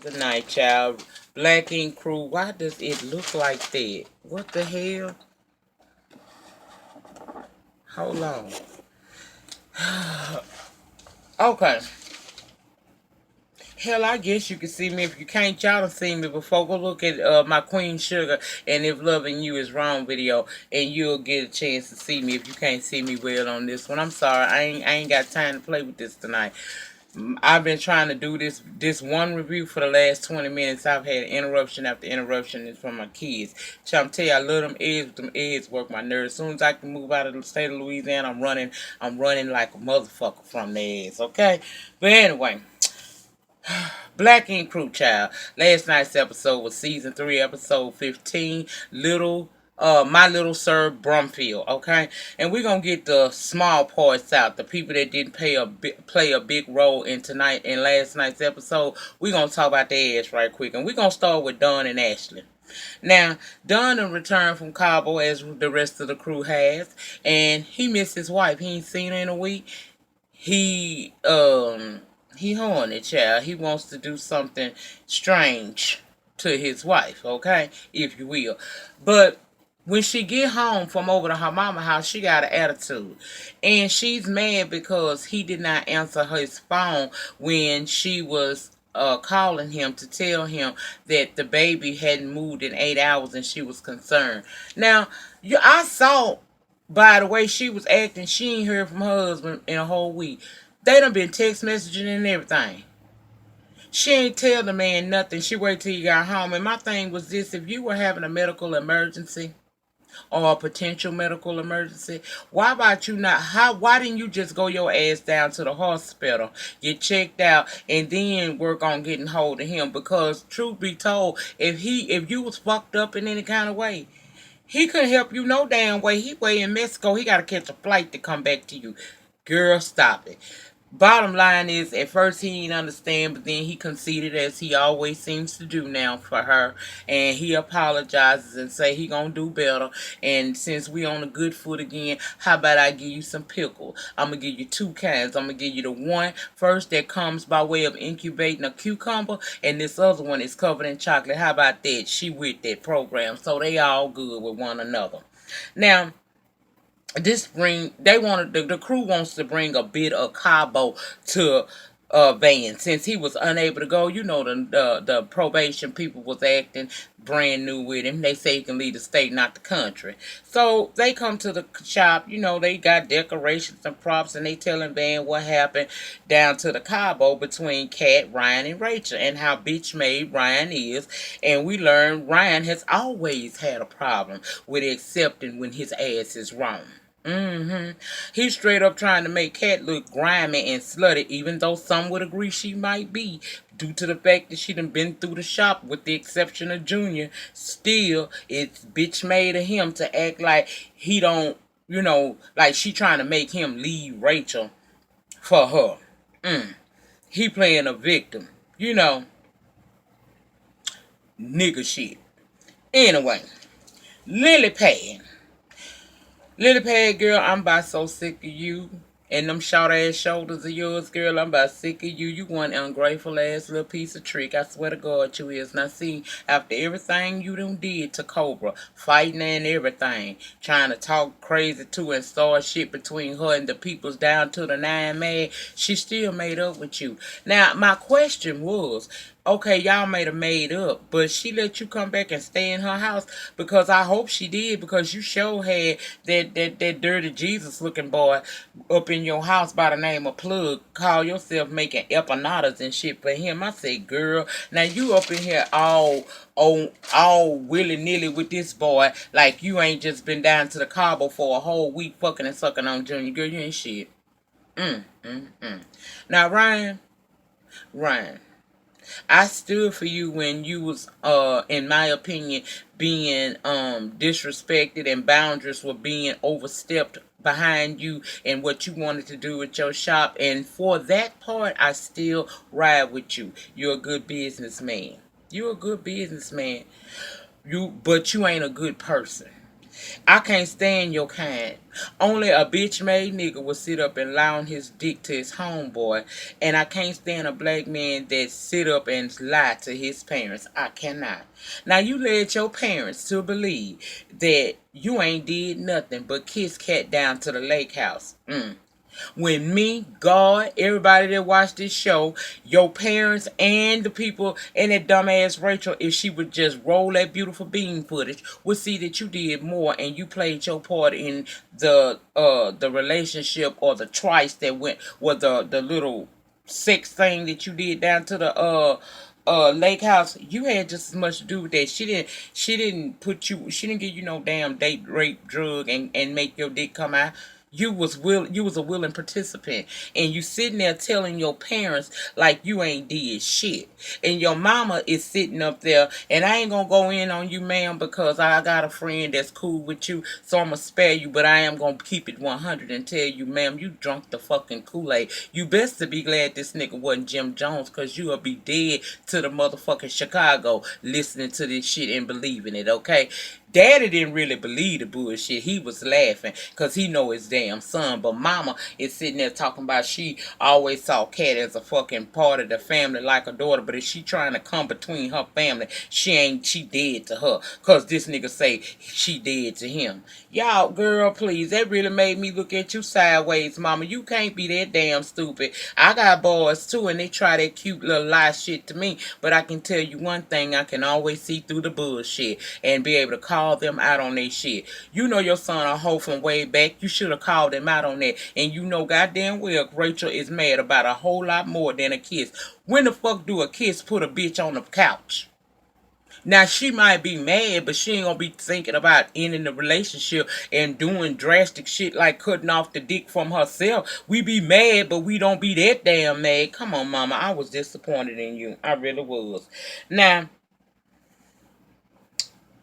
Good night, child. Black Ink Crew, why does it look like that? What the hell? Hold on. Okay. Hell, I guess you can see me. If you can't, y'all done seen me before. Go look at my Queen Sugar and If Loving You Is Wrong video, and you'll get a chance to see me if you can't see me well on this one. I'm sorry, I ain't got time to play with this tonight. I've been trying to do this one review for the last 20 minutes. I've had interruption after interruption from my kids. So I'm telling you, I love them eggs, but them eggs work my nerves. As soon as I can move out of the state of Louisiana, I'm running like a motherfucker from the eggs, okay? But anyway, Black Ink Crew, child. Last night's episode was season 3, episode 15. My Little Sir Brumfield, okay? And we're gonna get the small parts out, the people that didn't play a big role in last night's episode. We're gonna talk about their ass right quick, and we're gonna start with Don and Ashley. Now, Don done returned from Cabo as the rest of the crew has, and he missed his wife. He ain't seen her in a week. He he horny, child. He wants to do something strange to his wife, okay, if you will. But when she get home from over to her mama house, she got an attitude, and she's mad because he did not answer his phone when she was calling him to tell him that the baby hadn't moved in 8 hours and she was concerned. Now, I saw by the way she was acting, she ain't heard from her husband in a whole week. They done been text messaging and everything. She ain't tell the man nothing. She waited till he got home. And my thing was this: if you were having a medical emergency or a potential medical emergency, why about you not? Why didn't you just go your ass down to the hospital, get checked out, and then work on getting hold of him? Because truth be told, if you was fucked up in any kind of way, he couldn't help you no damn way. He way in Mexico. He got to catch a flight to come back to you. Girl, stop it. Bottom line is, at first he didn't understand, but then he conceded, as he always seems to do now for her, and he apologizes and say he gonna do better. And since we on a good foot again, how about I give you some pickle? I'm gonna give you two kinds. I'm gonna give you the one first that comes by way of incubating a cucumber, and this other one is covered in chocolate. How about that? She with that program, so they all good with one another. Now, the crew wants to bring a bit of Cabo to Van, since he was unable to go. You know, the probation people was acting brand new with him. They say he can leave the state, not the country. So they come to the shop. You know, they got decorations and props, and they telling Van what happened down to the Cabo between Kat, Ryan, and Rachel, and how bitch made Ryan is. And we learned Ryan has always had a problem with accepting when his ass is wrong. He's straight up trying to make Kat look grimy and slutty, even though some would agree she might be, due to the fact that she done been through the shop, with the exception of Junior. Still, it's bitch made of him to act like he don't, like she trying to make him leave Rachel for her. He playing a victim, nigga shit. Anyway, Lily Pad. Lily Pad, girl, I'm about so sick of you. And them short ass shoulders of yours, girl, I'm about sick of you. You one ungrateful ass little piece of trick. I swear to God you is. Now see, after everything you done did to Cobra, fighting and everything, trying to talk crazy to and start shit between her and the peoples down to the nine man, she still made up with you. Now, my question was, okay, y'all made up, but she let you come back and stay in her house? Because I hope she did, because you sure had that dirty Jesus looking boy up in your house by the name of Plug, call yourself making empanadas and shit for him. I say, girl, now you up in here all willy-nilly with this boy, like you ain't just been down to the Cabo for a whole week fucking and sucking on Junior. Girl, you ain't shit. Now, Ryan, I stood for you when you was, in my opinion, being disrespected, and boundaries were being overstepped behind you and what you wanted to do with your shop. And for that part, I still ride with you. You're a good businessman. You're a good businessman. But you ain't a good person. I can't stand your kind. Only a bitch made nigga will sit up and lie on his dick to his homeboy. And I can't stand a black man that sit up and lie to his parents. I cannot. Now you led your parents to believe that you ain't did nothing but kiss cat down to the lake house. When me, God, everybody that watched this show, your parents and the people and that dumbass Rachel, if she would just roll that beautiful bean footage, would see that you did more and you played your part in the relationship or the trice that went with the little sex thing that you did down to the lake house. You had just as much to do with that. She didn't give you no damn date rape drug and make your dick come out. You was a willing participant, and you sitting there telling your parents like you ain't did shit, and your mama is sitting up there. And I ain't gonna go in on you, ma'am, because I got a friend that's cool with you, so I'ma spare you. But I am gonna keep it 100 and tell you, ma'am, you drunk the fucking Kool-Aid. You best to be glad this nigga wasn't Jim Jones, cause you'll be dead to the motherfucking Chicago listening to this shit and believing it. Okay. Daddy didn't really believe the bullshit. He was laughing because he know his damn son. But mama is sitting there talking about she always saw Cat as a fucking part of the family like a daughter. But if she trying to come between her family, she dead to her. Because this nigga say she dead to him. Y'all, girl, please. That really made me look at you sideways, mama. You can't be that damn stupid. I got boys too and they try that cute little lie shit to me. But I can tell you one thing. I can always see through the bullshit and be able to call them out on their shit. You know your son a hoe from way back. You should have called them out on that. And you know goddamn well Rachel is mad about a whole lot more than a kiss. When the fuck do a kiss put a bitch on the couch? Now she might be mad, but she ain't gonna be thinking about ending the relationship and doing drastic shit like cutting off the dick from herself. We be mad, but we don't be that damn mad. Come on, mama. I was disappointed in you. I really was. Now,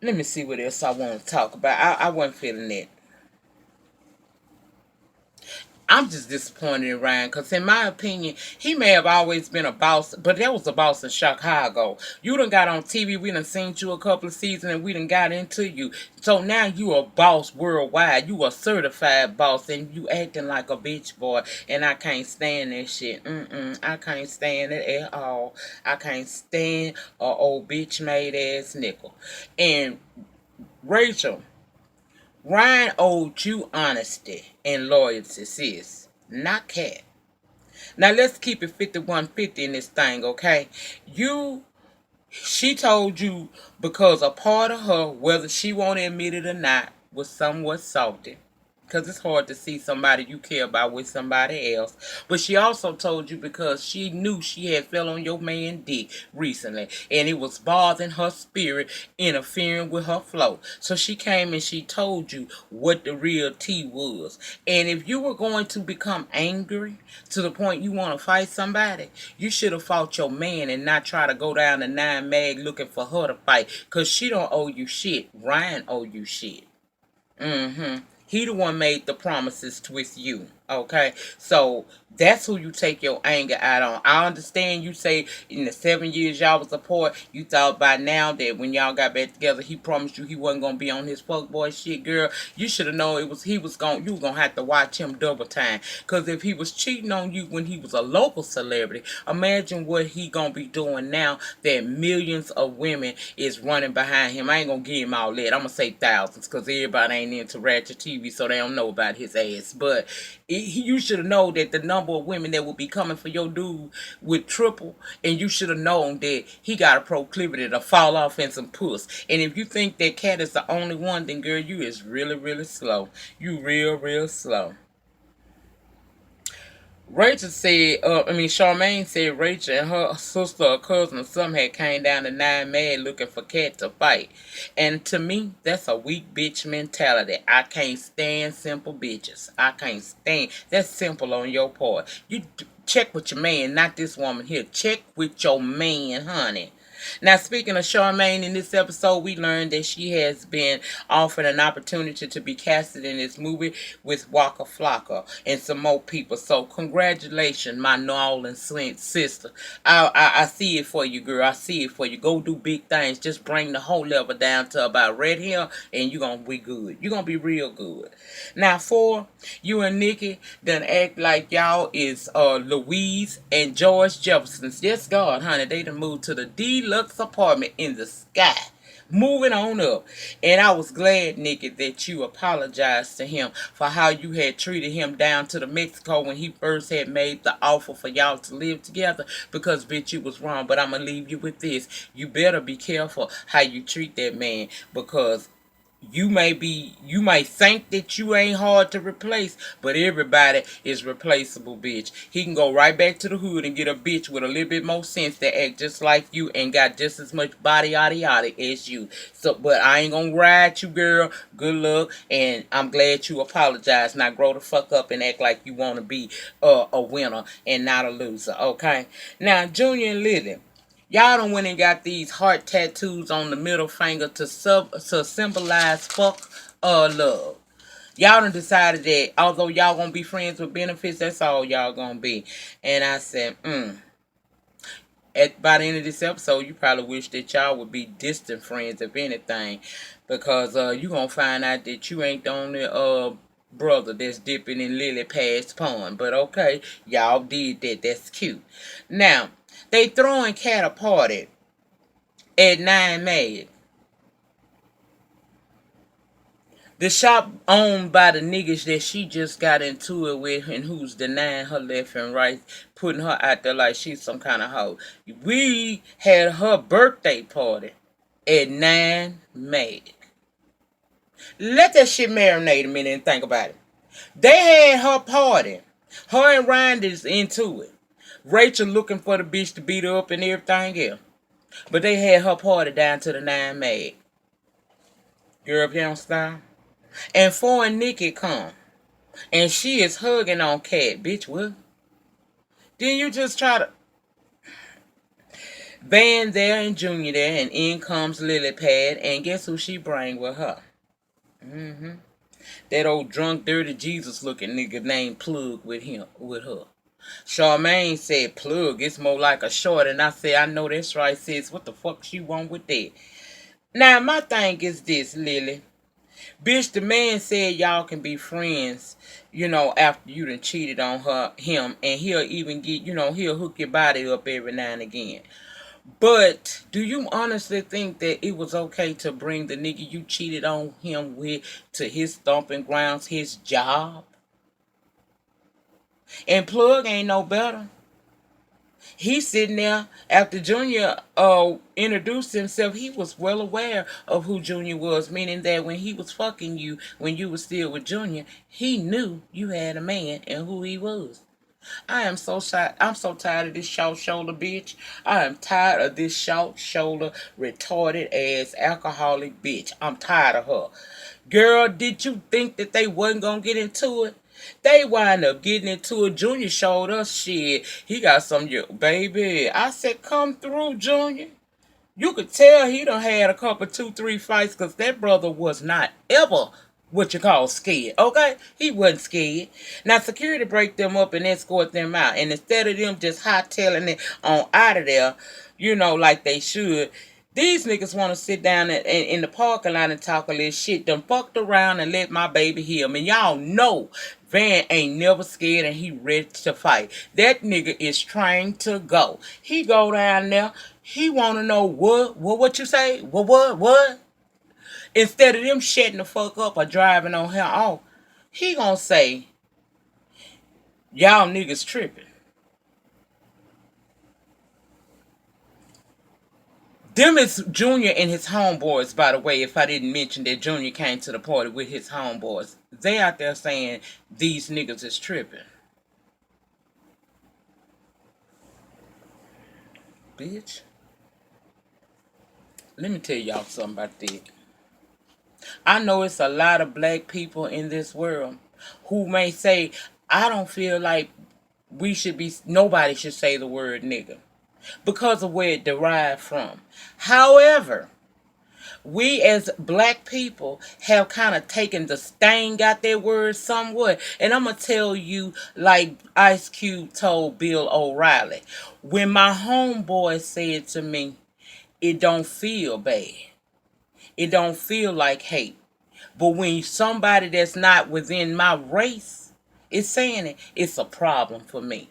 let me see what else I want to talk about. I wasn't feeling that. I'm just disappointed in Ryan because, in my opinion, he may have always been a boss, but that was a boss in Chicago. You done got on TV, we done seen you a couple of seasons, and we done got into you. So now you a boss worldwide. You a certified boss, and you acting like a bitch boy, and I can't stand that shit. I can't stand it at all. I can't stand a old bitch made ass nickel. And Rachel, Ryan owed you honesty and loyalty, sis, not Cat. Now let's keep it 51-50 in this thing, okay? She told you because a part of her, whether she want to admit it or not, was somewhat salty. Because it's hard to see somebody you care about with somebody else. But she also told you because she knew she had fell on your man dick recently. And it was bothering her spirit, interfering with her flow. So she came and she told you what the real tea was. And if you were going to become angry to the point you want to fight somebody, you should have fought your man and not try to go down the nine mag looking for her to fight. Because she don't owe you shit. Ryan owe you shit. He the one made the promises with you. Okay, so that's who you take your anger out on. I understand you say in the 7 years y'all was apart, you thought by now that when y'all got back together, he promised you he wasn't gonna be on his fuckboy shit, girl. You should have known you was gonna have to watch him double time. Cause if he was cheating on you when he was a local celebrity, imagine what he gonna be doing now that millions of women is running behind him. I ain't gonna give him all that. I'm gonna say thousands, cause everybody ain't into Ratchet TV, so they don't know about his ass. But you should have known that the number of women that would be coming for your dude would triple, and you should have known that he got a proclivity to fall off in some puss. And if you think that Cat is the only one, then girl, you is really, really slow. You real, real slow. Rachel said, Charmaine said Rachel and her sister or cousin or something had came down to Nine Mad looking for Cat to fight. And to me, that's a weak bitch mentality. I can't stand simple bitches. I can't stand. That's simple on your part. You check with your man, not this woman here. Check with your man, honey. Now, speaking of Charmaine, in this episode, we learned that she has been offered an opportunity to be casted in this movie with Waka Flocka and some more people. So, congratulations, my New Orleans sister. I see it for you, girl. I see it for you. Go do big things. Just bring the whole level down to about red here, and you're going to be good. You're going to be real good. Now, for you and Nikki, then act like y'all is Louise and George Jefferson's. Yes, God, honey, they done moved to the deluxe apartment in the sky. Moving on up. And I was glad, Nikki, that you apologized to him for how you had treated him down to the Mexico when he first had made the offer for y'all to live together. Because, bitch, you was wrong. But I'm going to leave you with this. You better be careful how you treat that man. Because you might think that you ain't hard to replace, but everybody is replaceable, bitch. He can go right back to the hood and get a bitch with a little bit more sense that act just like you and got just as much body yada yada as you. So, but I ain't gonna ride you, girl. Good luck, and I'm glad you apologize. Now grow the fuck up and act like you wanna be a winner and not a loser, okay? Now, Junior and Lily. Y'all done went and got these heart tattoos on the middle finger to symbolize fuck love. Y'all done decided that although y'all gonna be friends with benefits, that's all y'all gonna be. And I said, by the end of this episode, you probably wish that y'all would be distant friends, if anything, because you gonna find out that you ain't the only brother that's dipping in Lily Pad's pond. But okay, y'all did that. That's cute. Now, they throwing Cat a party at 9 May. The shop owned by the niggas that she just got into it with and who's denying her left and right, putting her out there like she's some kind of hoe. We had her birthday party at 9 May. Let that shit marinate a minute and think about it. They had her party. Her and Ryan is into it. Rachel looking for the bitch to beat her up and everything else. But they had her party down to the 9 May. European style. And foreign Nikki come. And she is hugging on Cat. Bitch, what? Then you just try to... Van there and Junior there. And in comes Lily Pad. And guess who she bring with her? That old drunk, dirty Jesus looking nigga named Plug with her. Charmaine said, Plug, it's more like a short. And I said, I know that's right, sis. What the fuck she want with that? Now, my thing is this, Lily. Bitch, the man said y'all can be friends, after you done cheated on him, and he'll even he'll hook your body up every now and again. But do you honestly think that it was okay to bring the nigga you cheated on him with to his stomping grounds, his job? And Plug ain't no better. He's sitting there after Junior introduced himself. He was well aware of who Junior was, meaning that when he was fucking you, when you were still with Junior, he knew you had a man and who he was. I'm so tired of this short shoulder bitch. I am tired of this short shoulder retarded ass alcoholic bitch. I'm tired of her. Girl, did you think that they wasn't gonna get into it? They wind up getting into it. Junior showed us shit. He got some, baby. I said, come through, Junior. You could tell he done had a couple, 2, 3 fights because that brother was not ever what you call scared, okay? He wasn't scared. Now, security break them up and escort them out. And instead of them just hightailing it on out of there, like they should, these niggas want to sit down in the parking lot and talk a little shit. Done fucked around and let my baby hear me. And y'all know Van ain't never scared and he ready to fight. That nigga is trying to go. He go down there. He want to know what you say? What? Instead of them shutting the fuck up or driving on her off, he gonna say, y'all niggas tripping. Them is Junior and his homeboys, by the way, if I didn't mention that Junior came to the party with his homeboys. They out there saying these niggas is tripping. Bitch. Let me tell y'all something about that. I know it's a lot of black people in this world who may say, I don't feel like nobody should say the word nigga. because of where it derived from. However, we as black people have kind of taken the stain, got that word somewhat. And I'm going to tell you, like Ice Cube told Bill O'Reilly, when my homeboy said to me, it don't feel bad. It don't feel like hate. But when somebody that's not within my race is saying it, it's a problem for me.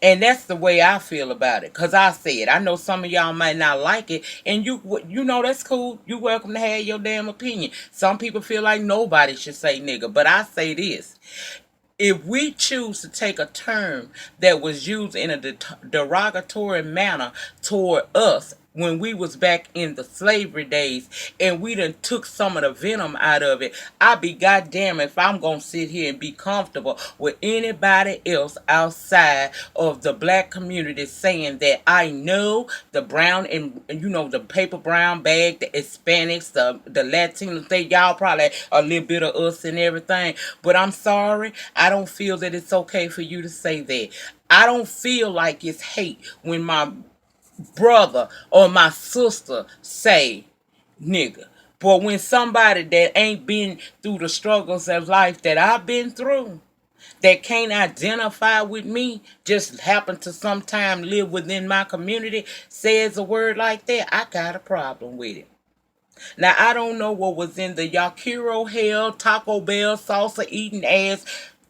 And that's the way I feel about it. Cause I said, I know some of y'all might not like it, and you know that's cool. You welcome to have your damn opinion. Some people feel like nobody should say nigga, but I say this: if we choose to take a term that was used in a derogatory manner toward us when we was back in the slavery days and we done took some of the venom out of it, I be goddamn if I'm gonna sit here and be comfortable with anybody else outside of the black community saying that I know the brown and you know the paper brown bag, the Hispanics, the Latinos, they y'all probably a little bit of us and everything. But I'm sorry, I don't feel that it's okay for you to say that. I don't feel like it's hate when my brother or my sister say nigga. But when somebody that ain't been through the struggles of life that I've been through, that can't identify with me, just happen to sometime live within my community, says a word like that, I got a problem with it. Now, I don't know what was in the Yakiro Hell, Taco Bell, salsa eating ass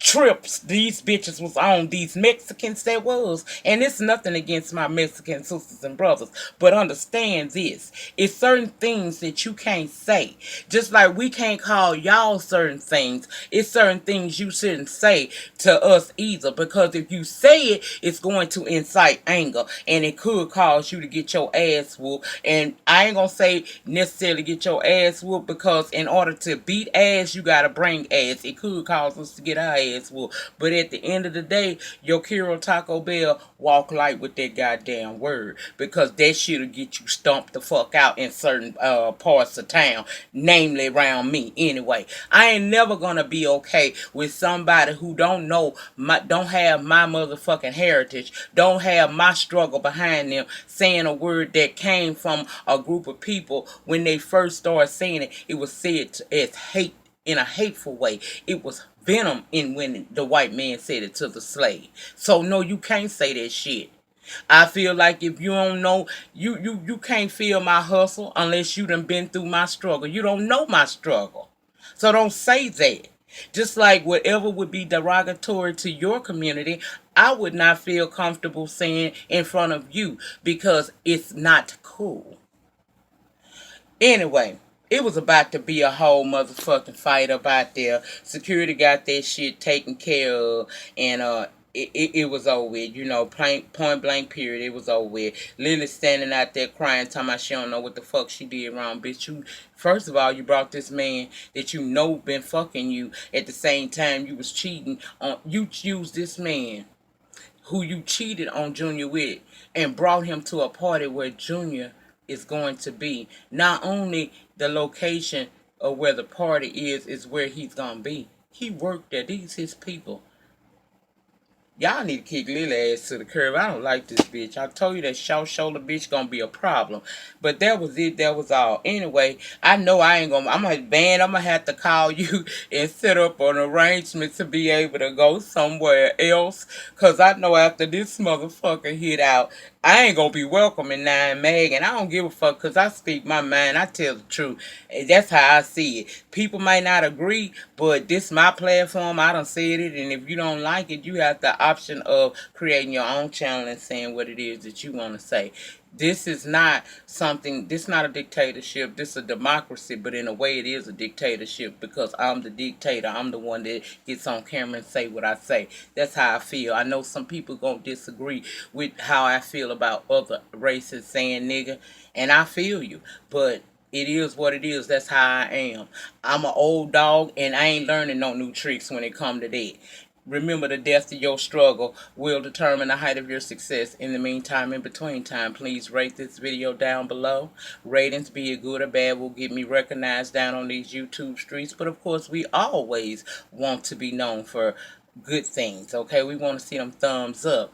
trips these bitches was on, these Mexicans that was. And it's nothing against my Mexican sisters and brothers. But understand this. It's certain things that you can't say. Just like we can't call y'all certain things. It's certain things you shouldn't say to us either. Because if you say it, it's going to incite anger. And it could cause you to get your ass whooped. And I ain't gonna say necessarily get your ass whooped, because in order to beat ass, you gotta bring ass. It could cause us to get our ass whooped. But at the end of the day, your Kiro Taco Bell walk light with that goddamn word, because that shit'll get you stomped the fuck out in certain parts of town, namely around me. Anyway, I ain't never gonna be okay with somebody who don't know don't have my motherfucking heritage, don't have my struggle behind them, saying a word that came from a group of people. When they first started saying it, it was said as hate, in a hateful way. It was venom in when the white man said it to the slave. So no, you can't say that shit. I feel like if you don't know, you can't feel my hustle unless you done been through my struggle. You don't know my struggle. So don't say that. Just like whatever would be derogatory to your community, I would not feel comfortable saying in front of you, because it's not cool. Anyway, it was about to be a whole motherfucking fight up out there. Security got that shit taken care of, and it was over with. You know, point blank period. It was over with. Lily standing out there crying, talking about she don't know what the fuck she did wrong. Bitch, you, first of all, you brought this man that you know been fucking you. At the same time, you was cheating on. You used this man who you cheated on Junior with and brought him to a party where Junior is going to be. Not only the location of where the party is where he's going to be. He worked there. These his people. Y'all need to kick Lily ass to the curb. I don't like this bitch. I told you that short shoulder bitch gonna be a problem. But that was it. That was all. Anyway, I know I ain't gonna. I'm gonna have to call you and set up an arrangement to be able to go somewhere else. Cause I know after this motherfucker hit out, I ain't gonna be welcoming Nine Mag, and I don't give a fuck, cause I speak my mind. I tell the truth. And that's how I see it. People might not agree, but this is my platform. I done said it, and if you don't like it, you have the option of creating your own channel and saying what it is that you want to say. This is not something, this is not a dictatorship. This is a democracy, but in a way it is a dictatorship, because I'm the dictator. I'm the one that gets on camera and say what I say. That's how I feel. I know some people gonna disagree with how I feel about other races saying nigga, and I feel you, but it is what it is. That's how I am. I'm an old dog, and I ain't learning no new tricks when it come to that. Remember, the depth of your struggle will determine the height of your success. In the meantime, in between time, please rate this video down below. Ratings, be it good or bad, will get me recognized down on these YouTube streets. But of course, we always want to be known for good things, okay? We want to see them thumbs up.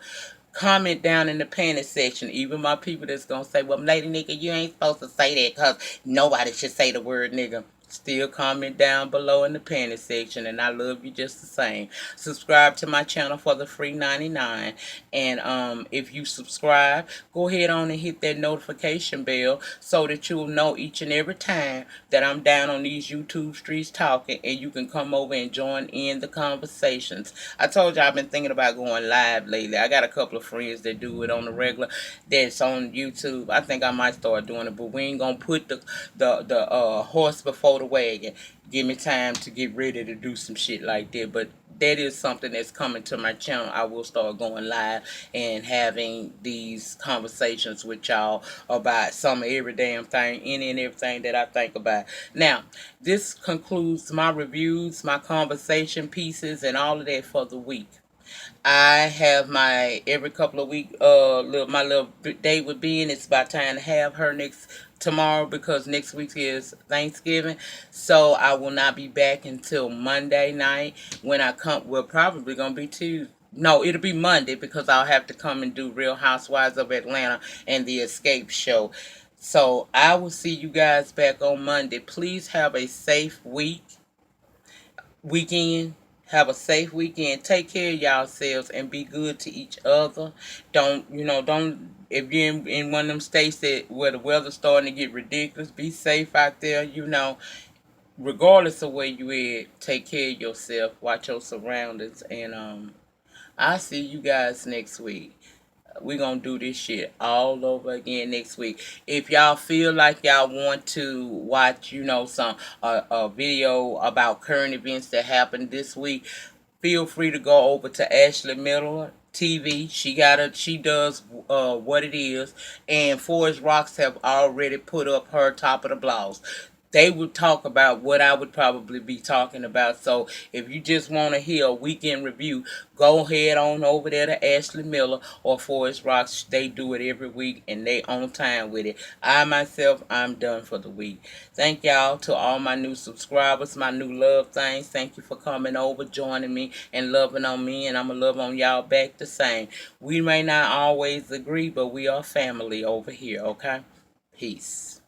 comment down in the panty section. Even my people that's gonna say, well, lady nigga, you ain't supposed to say that because nobody should say the word nigga. Still comment down below in the panty section, and I love you just the same. Subscribe to my channel for the free 99, and if you subscribe, go ahead on and hit that notification bell so that you'll know each and every time that I'm down on these YouTube streets talking, and you can come over and join in the conversations. I told you I've been thinking about going live lately. I got a couple of friends that do it on the regular that's on YouTube. I think I might start doing it, but we ain't gonna put the horse before the wagon. Give me time to get ready to do some shit like that. But that is something that's coming to my channel. I will start going live and having these conversations with y'all about some of every damn thing, any and everything that I think about. Now, this concludes my reviews, my conversation pieces, and all of that for the week. I have my every couple of week my little day with being. It's about time to have her next tomorrow because next week is Thanksgiving. So I will not be back until Monday night when I come. Well, probably gonna be Tuesday. No, it'll be Monday because I'll have to come and do Real Housewives of Atlanta and the Escape Show. So I will see you guys back on Monday. Please have a safe weekend. Have a safe weekend. Take care of yourselves and be good to each other. Don't, if you're in one of them states that where the weather's starting to get ridiculous, be safe out there. Regardless of where you at, take care of yourself. Watch your surroundings, and I'll see you guys next week. We're gonna do this shit all over again next week. If y'all feel like y'all want to watch, some a video about current events that happened this week, feel free to go over to Ashley Miller TV. She does what it is, and Forest Rocks have already put up her top of the blogs. They would talk about what I would probably be talking about. So if you just want to hear a weekend review, go ahead on over there to Ashley Miller or Forest Rocks. They do it every week and they on time with it. I'm done for the week. Thank y'all to all my new subscribers, my new love things. Thank you for coming over, joining me, and loving on me. And I'm going to love on y'all back the same. We may not always agree, but we are family over here, okay? Peace.